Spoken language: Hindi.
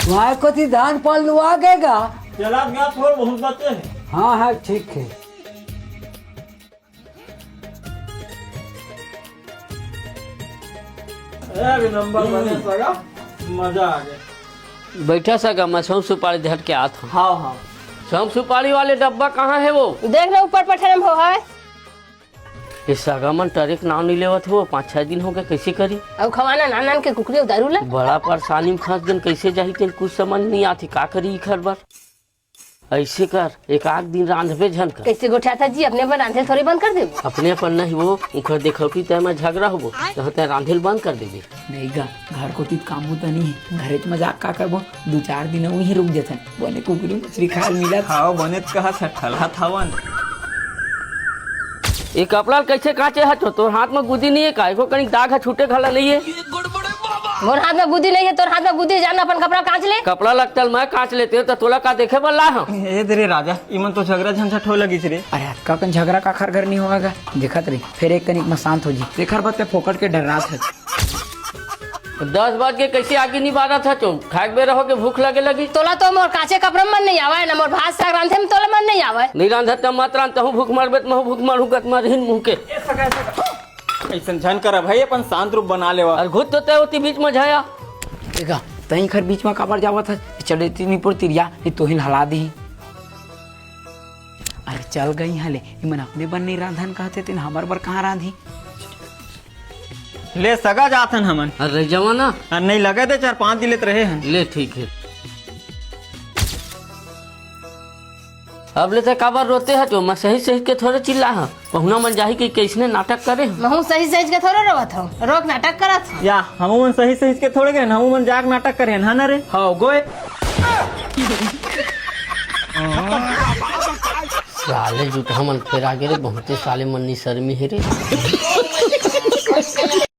वहाँ को थी धान पाल लुआ गएगा। चला गया थोड़ा बहुत बचे हैं। हाँ हाँ ठीक है। नंबर बने सगा मजा आ गया। बैठा सगा मैं सौंफ सुपारी झट के आता हूँ। हाँ हाँ सौंफ सुपारी वाले डब्बा कहाँ है वो? देख रहे ऊपर पठन में हो है। इस सगा मन टरिक नाम नहीं लेवत हो, 5-6 दिन हो गए, कैसे करी? अब खवाना नानान के कुकरी उतारू ला। बड़ा परेशानी में फंस गन, कैसे जाही तेन कुछ समझ नहीं आती, का करी खर बार। ऐसे कर एक आध दिन रांधबे झन कर। कैसे गोठा था जी अपने पर रांधे थोड़ी बंद कर दे। अपने पर नहीं वो उखर देखौती तय में झगड़ा होबो तो तय रांधेल बंद कर देबे। नहीं गा घर को तीत काम होता नहीं है, घरे च मजाक का करबो, 2-4 दिन वहीं रुक जतन बने कुकरी मछली खाल मिला। खाओ बने कहा ठला थावन। ये कपड़ा कैसे काचे है? तो हाथ में गुदी नहीं है, का कहीं दाग है, छूटे खला नहीं है। मोर हाथ में गुदी नहीं है, तोर हाथ में गुदी, जाना अपन कपड़ा कांच ले। कपड़ा लगता मैं कांच लेते हो तो तोला का देखे बल्ला हम। ए तेरे राजा इमन तो झगड़ा झंझट हो लगी रे। अरे का कन झगड़ा का खर घर नहीं होगा, देखत रही फिर एक कनिक में शांत हो जी। देखर बात फोकट के डर रात है। 10 बज के कैसे आगे नहीं बारा था तुम खाक बे रहो के भूख लगे लगी। तोला तो मोर काचे कपड़ा मन नहीं आवा है ना, मोर भात साग रांधे में तोला मन नहीं आवा है। नहीं रांधा तब मत रांधता हूँ, भूख मारबे तो भूख मारू गत मारहिन मुंह के। ऐसा झन कर भाई अपन शांत रूप बना लेवा। और घुट तो तय होती बीच में झाया। देखा तही खर बीच में काबर जावा था, चले तीनी पर तिरिया ये तो हिल हला दी। अरे चल गई हले इमन अपने बन नहीं रांधन कहते तीन हमार बर कहाँ रांधी। ले सगा जाथन हमन। अरे जवाना नहीं लगे थे 4-5 दिन लेते रहे हैं। ले ठीक है। अब लेते काबर रोते है तो मैं सही सही के थोड़े चिल्ला है, पहुना मन जाही कि कैसने नाटक करे। महू सही सही के थोड़े रोवत हूँ, रोक नाटक करत हूँ। या हमन सही सही के थोड़े गए, हमन जाग नाटक करे है ना रे। हाँ गोए साले जुटा मन फिर आगे रे, बहुते साले मन शर्मी है रे।